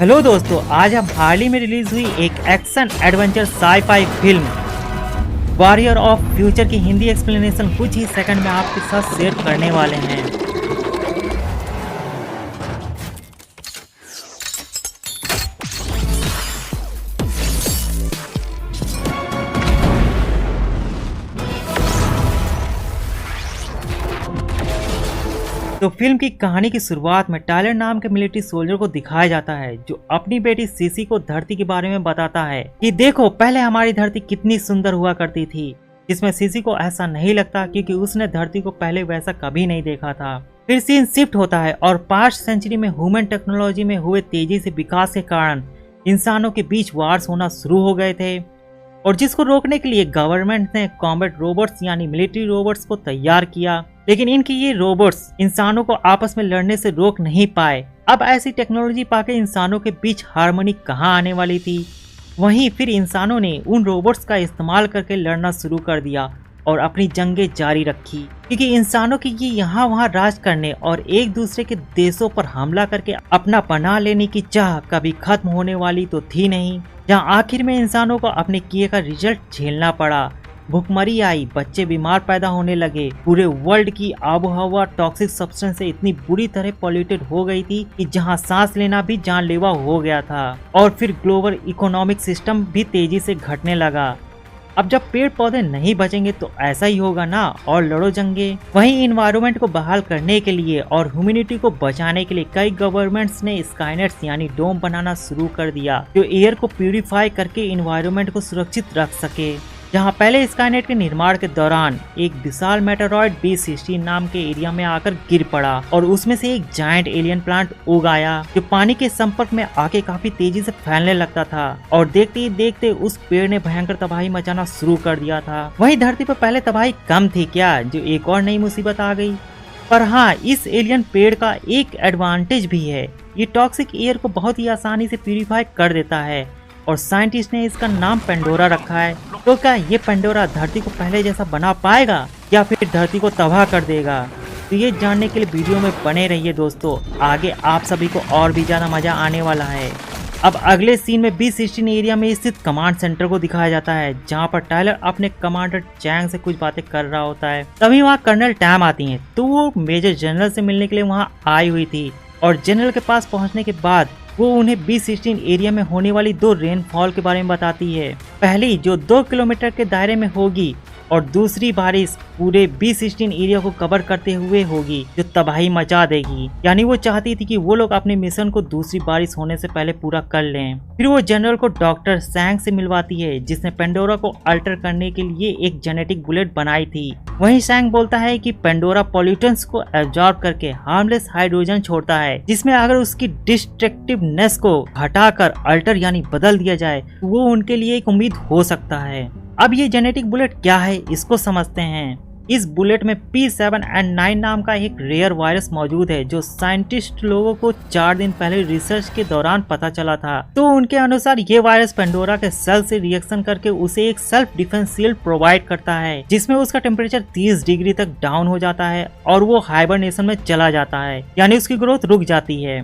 Hello दोस्तों, आज हम हाल ही में रिलीज हुई एक action adventure sci-fi film warrior of future की हिंदी एक्सप्लेनेशन कुछ ही सेकंड में आपके साथ शेयर करने वाले हैं। तो फिल्म की कहानी की शुरुआत में टायलर नाम के मिलिट्री सोल्जर को दिखाया जाता है, जो अपनी बेटी सीसी को धरती के बारे में बताता है कि देखो पहले हमारी धरती कितनी सुंदर हुआ करती थी। जिसमें सीसी को ऐसा नहीं लगता क्योंकि उसने धरती को पहले वैसा कभी नहीं देखा था। फिर सीन शिफ्ट होता है और 5 सेंचुरी में ह्यूमन टेक्नोलॉजी में हुए तेजी से विकास के कारण इंसानों के बीच वार्स होना शुरू हो गए थे और जिसको रोकने के लिए गवर्नमेंट ने कॉम्बैट रोबोट्स यानी मिलिट्री रोबोट्स को तैयार किया, लेकिन इनकी ये रोबोट्स इंसानों को आपस में लड़ने से रोक नहीं पाए। अब ऐसी टेक्नोलॉजी पाके इंसानों के बीच हार्मनी कहाँ आने वाली थी। वहीं फिर इंसानों ने उन रोबोट्स का इस्तेमाल करके लड़ना शुरू कर दिया और अपनी जंगें जारी रखी, क्योंकि इंसानों की ये यहाँ वहाँ राज करने और एक दूसरे के देशों पर हमला करके अपना पनाह लेने की चाह कभी खत्म होने वाली तो थी नहीं। जहाँ आखिर में इंसानों को अपने किए का रिजल्ट झेलना पड़ा। भुखमरी आई, बच्चे बीमार पैदा होने लगे, पूरे वर्ल्ड की आबोहवा टॉक्सिक सब्सटेंस से इतनी बुरी तरह पॉल्यूटेड हो गई थी कि जहां सांस लेना भी जानलेवा हो गया था। और फिर ग्लोबल इकोनॉमिक सिस्टम भी तेजी से घटने लगा। अब जब पेड़ पौधे नहीं बचेंगे तो ऐसा ही होगा ना, और लड़ो जंगे। वहीं इन्वायरमेंट को बहाल करने के लिए और ह्यूमैनिटी को बचाने के लिए कई गवर्नमेंट्स ने स्काईनेट्स यानी डोम बनाना शुरू कर दिया, जो एयर को प्यूरिफाई करके इन्वायरमेंट को सुरक्षित रख सके। जहां पहले स्काईनेट के निर्माण के दौरान एक विशाल मेटेरॉइड B16 नाम के एरिया में आकर गिर पड़ा और उसमें से एक जायंट एलियन प्लांट उग आया, जो पानी के संपर्क में आके काफी तेजी से फैलने लगता था और देखते ही देखते उस पेड़ ने भयंकर तबाही मचाना शुरू कर दिया था। वहीं धरती पर पहले तबाही कम थी क्या, जो एक और नई मुसीबत आ गई। पर हाँ, इस एलियन पेड़ का एक एडवांटेज भी है, ये टॉक्सिक एयर को बहुत ही आसानी से प्यूरिफाई कर देता है और साइंटिस्ट ने इसका नाम पेंडोरा रखा है। तो क्या ये पेंडोरा धरती को पहले जैसा बना पाएगा या फिर धरती को तबाह कर देगा? तो ये जानने के लिए वीडियो में बने रहिए दोस्तों, आगे आप सभी को और भी ज्यादा मजा आने वाला है। अब अगले सीन में B16 एरिया में स्थित कमांड सेंटर को दिखाया जाता है, जहां पर टायलर अपने कमांडर चैंग से कुछ बातें कर रहा होता है। तभी वहां कर्नल टैम आती हैं, तो वो मेजर जनरल से मिलने के लिए वहां आई हुई थी और जनरल के पास पहुंचने के बाद वो उन्हें B16 एरिया में होने वाली 2 रेनफॉल के बारे में बताती है। पहली जो 2 किलोमीटर के दायरे में होगी और दूसरी बारिश पूरे B16 एरिया को कवर करते हुए होगी, जो तबाही मचा देगी। यानी वो चाहती थी कि वो लोग अपने मिशन को दूसरी बारिश होने से पहले पूरा कर लें। फिर वो जनरल को डॉक्टर सैंग से मिलवाती है, जिसने पेंडोरा को अल्टर करने के लिए एक जेनेटिक बुलेट बनाई थी। वहीं सैंग बोलता है कि पेंडोरा पॉल्यूटेंट्स को एब्जॉर्ब करके हार्मलेस हाइड्रोजन छोड़ता है, जिसमें अगर उसकी डिस्ट्रक्टिवनेस को हटाकर अल्टर यानी बदल दिया जाए तो वो उनके लिए एक उम्मीद हो सकता है। अब ये जेनेटिक बुलेट क्या है, इसको समझते हैं। इस बुलेट में P7N9 नाम का एक रेयर वायरस मौजूद है, जो साइंटिस्ट लोगों को 4 दिन पहले रिसर्च के दौरान पता चला था। तो उनके अनुसार ये वायरस पेंडोरा के सेल से रिएक्शन करके उसे एक सेल्फ डिफेंस शील्ड प्रोवाइड करता है, जिसमें उसका टेम्परेचर 30 डिग्री तक डाउन हो जाता है और वो हाइबरनेशन में चला जाता है, यानी उसकी ग्रोथ रुक जाती है।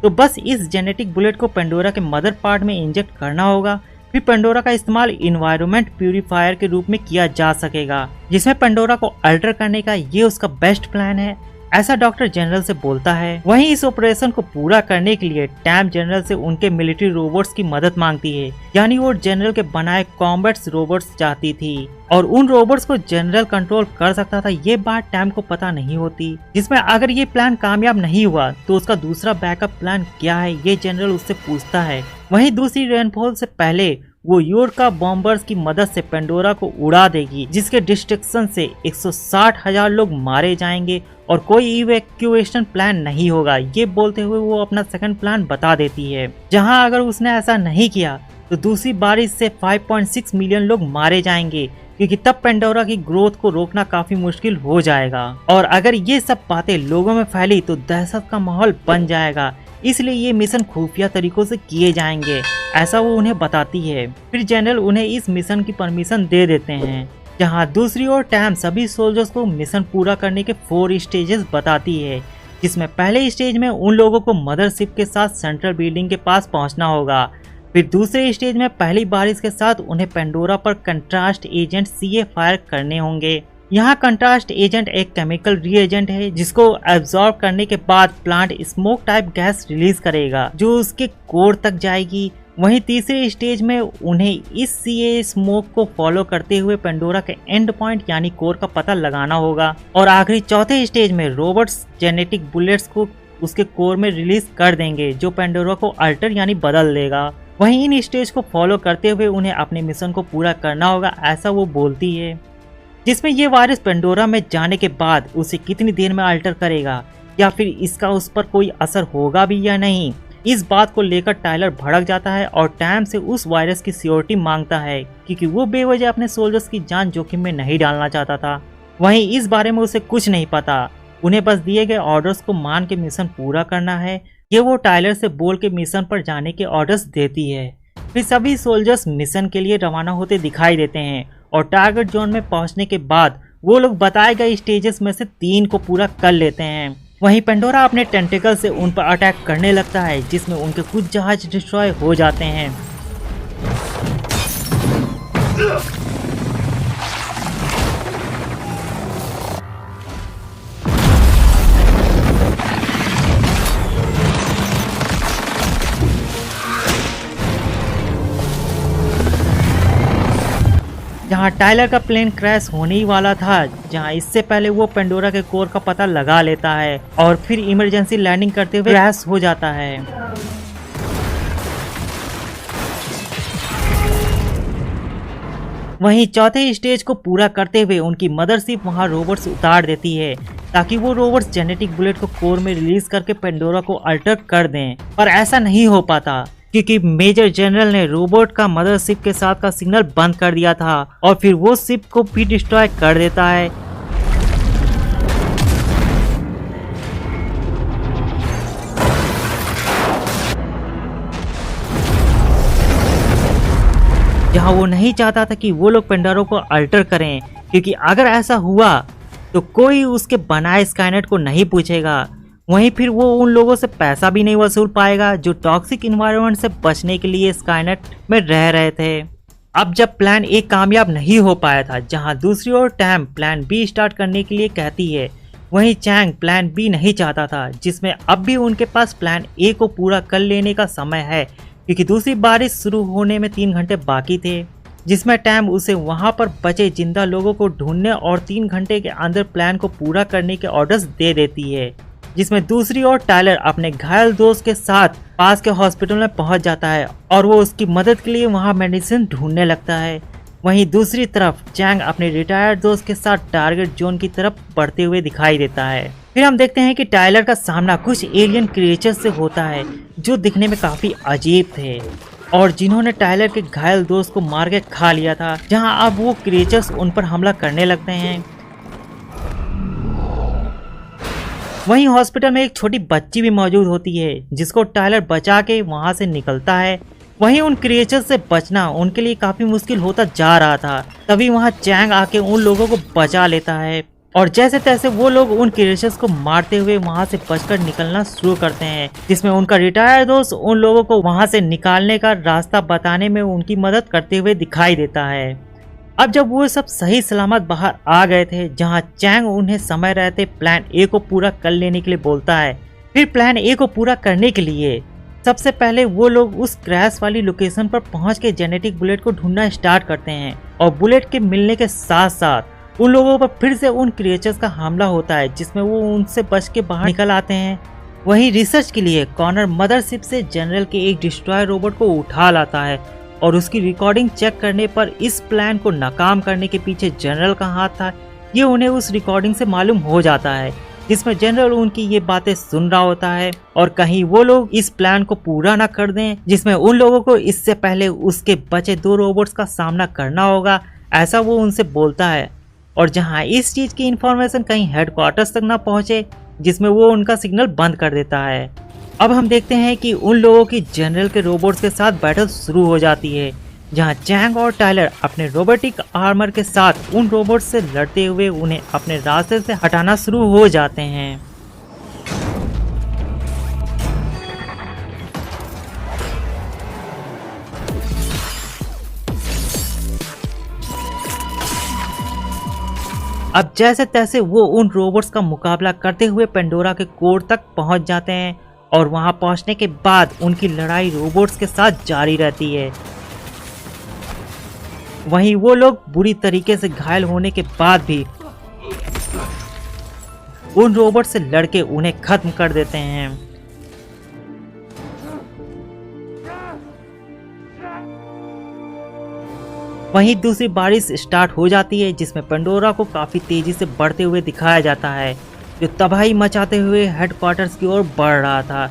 तो बस इस जेनेटिक बुलेट को पेंडोरा के मदर पार्ट में इंजेक्ट करना होगा। फिर पेंडोरा का इस्तेमाल इन्वायरमेंट प्यूरिफायर के रूप में किया जा सकेगा, जिसमें पेंडोरा को अल्टर करने का ये उसका बेस्ट प्लान है, ऐसा डॉक्टर जनरल से बोलता है। वहीं इस ऑपरेशन को पूरा करने के लिए टैम जनरल से उनके मिलिट्री रोबोट्स की मदद मांगती है, यानी वो जनरल के बनाए कॉम्बैट रोबोट्स चाहती थी और उन रोबोट्स को जनरल कंट्रोल कर सकता था। ये बात टैम को पता नहीं होती, जिसमें अगर ये प्लान कामयाब नहीं हुआ तो उसका दूसरा बैकअप प्लान क्या है, ये जनरल उससे पूछता है। वहीं दूसरी रेनफॉल से पहले वो योरका बॉम्बर्स की मदद से पेंडोरा को उड़ा देगी, जिसके डिस्ट्रक्शन से 160,000 लोग मारे जाएंगे और कोई इवैक्यूएशन प्लान नहीं होगा। ये बोलते हुए वो अपना सेकंड प्लान बता देती है, जहां अगर उसने ऐसा नहीं किया तो दूसरी बारिश से 5.6 मिलियन लोग मारे जाएंगे, क्योंकि तब पेंडोरा की ग्रोथ को रोकना काफी मुश्किल हो जाएगा। और अगर ये सब बातें लोगों में फैली तो दहशत का माहौल बन जाएगा, इसलिए ये मिशन खुफिया तरीकों से किए जाएंगे, ऐसा वो उन्हें बताती है। फिर जनरल उन्हें इस मिशन की परमिशन दे देते हैं, जहां दूसरी ओर टैम सभी सोल्जर्स को मिशन पूरा करने के 4 स्टेजेस बताती है, जिसमें पहले स्टेज में उन लोगों को मदरशिप के साथ सेंट्रल बिल्डिंग के पास पहुंचना होगा। फिर दूसरे स्टेज में पहली बारिश के साथ उन्हें पेंडोरा पर कंट्रास्ट एजेंट सीए फायर करने होंगे। यहाँ कंट्रास्ट एजेंट एक केमिकल रिएजेंट है जिसको एब्जॉर्ब करने के बाद plant smoke type gas release करेगा जो उसके कोर तक जाएगी। वहीं तीसरे स्टेज में उन्हें इस सीए स्मोक को फॉलो करते हुए पेंडोरा के एंड पॉइंट यानी कोर का पता लगाना होगा। और आखिरी चौथे स्टेज में रोबोट्स जेनेटिक बुलेट्स को उसके कोर में रिलीज कर देंगे जो पेंडोरा को अल्टर यानी बदल देगा। वहीं इन स्टेज को फॉलो करते हुए उन्हें अपने मिशन को पूरा करना होगा, ऐसा वो बोलती है। जिसमें ये वायरस पेंडोरा में जाने के बाद उसे कितनी देर में अल्टर करेगा या फिर इसका उस पर कोई असर होगा भी या नहीं, इस बात को लेकर टायलर भड़क जाता है और टैम से उस वायरस की सिक्योरिटी मांगता है क्योंकि वो बेवजह अपने सोल्जर्स की जान जोखिम में नहीं डालना चाहता था। वहीं इस बारे में उसे कुछ नहीं पता, उन्हें बस दिए गए ऑर्डर्स को मान के मिशन पूरा करना है। ये वो टायलर से बोल के मिशन पर जाने के ऑर्डर्स देती है। फिर सभी सोल्जर्स मिशन के लिए रवाना होते दिखाई देते हैं और टारगेट जोन में पहुंचने के बाद वो लोग बताए गए स्टेजेस में से 3 को पूरा कर लेते हैं। वहीं पेंडोरा अपने टेंटिकल से उन पर अटैक करने लगता है जिसमें उनके कुछ जहाज डिस्ट्रॉय हो जाते हैं। जहां टायलर का प्लेन क्रैश होने ही वाला था, जहां इससे पहले वो पेंडोरा के कोर का पता लगा लेता है और फिर इमरजेंसी लैंडिंग करते हुए क्रैश हो जाता है। वहीं चौथे स्टेज को पूरा करते हुए उनकी मदरशिप वहां रोबोट्स उतार देती है ताकि वो रोबोट्स जेनेटिक बुलेट को कोर में रिलीज करके पेंडोरा को अल्टर कर दें, पर ऐसा नहीं हो पाता क्योंकि मेजर जनरल ने रोबोट का मदरशिप के साथ का सिग्नल बंद कर दिया था और फिर वो शिप को भी डिस्ट्रॉय कर देता है। जहां वो नहीं चाहता था कि वो लोग पेंडोरा को अल्टर करें क्योंकि अगर ऐसा हुआ तो कोई उसके बनाए स्काईनेट को नहीं पूछेगा। वहीं फिर वो उन लोगों से पैसा भी नहीं वसूल पाएगा जो टॉक्सिक इन्वायरमेंट से बचने के लिए स्काईनेट में रह रहे थे। अब जब प्लान ए कामयाब नहीं हो पाया था, जहां दूसरी ओर टैम प्लान बी स्टार्ट करने के लिए कहती है, वहीं चैंग प्लान बी नहीं चाहता था, जिसमें अब भी उनके पास प्लान ए को पूरा कर लेने का समय है क्योंकि दूसरी बारिश शुरू होने में 3 घंटे बाकी थे। जिसमें टैम उसे वहां पर बचे जिंदा लोगों को ढूंढने और 3 घंटे के अंदर प्लान को पूरा करने के ऑर्डर्स दे देती है। जिसमें दूसरी ओर टायलर अपने घायल दोस्त के साथ पास के हॉस्पिटल में पहुंच जाता है और वो उसकी मदद के लिए वहां मेडिसिन ढूंढने लगता है। वहीं दूसरी तरफ चैंग अपने रिटायर्ड दोस्त के साथ टारगेट जोन की तरफ बढ़ते हुए दिखाई देता है। फिर हम देखते हैं कि टायलर का सामना कुछ एलियन क्रिएचर से होता है जो दिखने में काफी अजीब थे और जिन्होंने टायलर के घायल दोस्त को मार के खा लिया था, जहां अब वो क्रिएचर्स उन पर हमला करने लगते हैं। वहीं हॉस्पिटल में एक छोटी बच्ची भी मौजूद होती है जिसको टायलर बचा के वहां से निकलता है। वहीं उन क्रिएचर से बचना उनके लिए काफी मुश्किल होता जा रहा था, तभी वहां चैंग आके उन लोगों को बचा लेता है और जैसे तैसे वो लोग उन क्रिएचर्स को मारते हुए वहां से बचकर निकलना शुरू करते हैं। जिसमें उनका रिटायर्ड दोस्त उन लोगों को वहां से निकालने का रास्ता बताने में उनकी मदद करते हुए दिखाई देता है। अब जब वो सब सही सलामत बाहर आ गए थे, जहां चैंग उन्हें समय रहते प्लान ए को पूरा कर लेने के लिए बोलता है। फिर प्लान ए को पूरा करने के लिए सबसे पहले वो लोग उस क्रैश वाली लोकेशन पर पहुंच के जेनेटिक बुलेट को ढूंढना स्टार्ट करते हैं और बुलेट के मिलने के साथ साथ उन लोगों पर फिर से उन क्रिएचर्स का हमला होता है, जिसमें वो उनसे बच के बाहर निकल आते हैं। वहीं रिसर्च के लिए कॉर्नर मदरशिप से जनरल के एक डिस्ट्रॉयर रोबोट को उठा लाता है और उसकी रिकॉर्डिंग चेक करने पर इस प्लान को नाकाम करने के पीछे जनरल का हाथ था, ये उन्हें उस रिकॉर्डिंग से मालूम हो जाता है। जिसमें जनरल उनकी ये बातें सुन रहा होता है और कहीं वो लोग इस प्लान को पूरा ना कर दें, जिसमें उन लोगों को इससे पहले उसके बचे 2 रोबोट्स का सामना करना होगा, ऐसा वो उनसे बोलता है। और जहां इस चीज की इंफॉर्मेशन कहीं हेडक्वार्टर्स तक ना पहुंचे, जिसमें वो उनका सिग्नल बंद कर देता है। अब हम देखते हैं कि उन लोगों की जनरल के रोबोट्स के साथ बैटल शुरू हो जाती है, जहां चैंग और टायलर अपने रोबोटिक आर्मर के साथ उन रोबोट्स से लड़ते हुए उन्हें अपने रास्ते से हटाना शुरू हो जाते हैं। अब जैसे तैसे वो उन रोबोट्स का मुकाबला करते हुए पेंडोरा के कोर तक पहुंच जाते हैं और वहां पहुंचने के बाद उनकी लड़ाई रोबोट्स के साथ जारी रहती है। वहीं वो लोग बुरी तरीके से घायल होने के बाद भी उन रोबोट से लड़के उन्हें खत्म कर देते हैं। वहीं दूसरी बारिश स्टार्ट हो जाती है जिसमें पेंडोरा को काफी तेजी से बढ़ते हुए दिखाया जाता है, जो तबाही मचाते हुए हेडक्वार्टर्स की ओर बढ़ रहा था।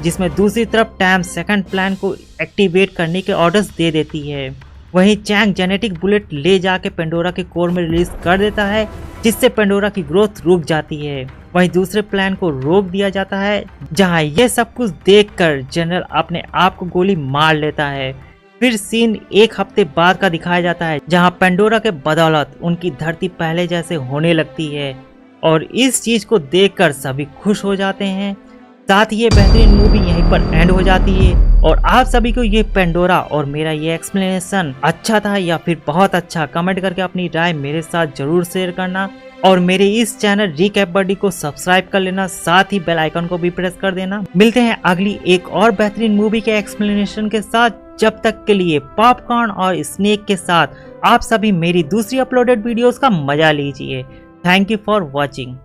जिसमें दूसरी तरफ टैम सेकंड प्लान को एक्टिवेट करने के ऑर्डर्स दे देती है। वहीं चैंग जेनेटिक बुलेट ले जाके पेंडोरा के कोर में रिलीज कर देता है, जिससे पेंडोरा की ग्रोथ रुक जाती है। वहीं दूसरे प्लान को रोक दिया जाता है, जहां यह सब कुछ देखकर जनरल अपने आप को गोली मार लेता है। फिर सीन एक हफ्ते बाद का दिखाया जाता है, जहां पेंडोरा के बदौलत उनकी धरती पहले जैसे होने लगती है और इस चीज को देखकर सभी खुश हो जाते हैं। साथ ही ये बेहतरीन मूवी यहीं पर एंड हो जाती है। और आप सभी को ये पेंडोरा और मेरा ये एक्सप्लेनेशन अच्छा था या फिर बहुत अच्छा, कमेंट करके अपनी राय मेरे साथ जरूर शेयर करना और मेरे इस चैनल रिकैप बडी को सब्सक्राइब कर लेना, साथ ही बेल आइकन को भी प्रेस कर देना। मिलते हैं अगली एक और बेहतरीन मूवी के एक्सप्लेनेशन के साथ। जब तक के लिए पॉपकॉर्न और स्नेक के साथ आप सभी मेरी दूसरी अपलोडेड वीडियोस का मजा लीजिए। Thank you for watching.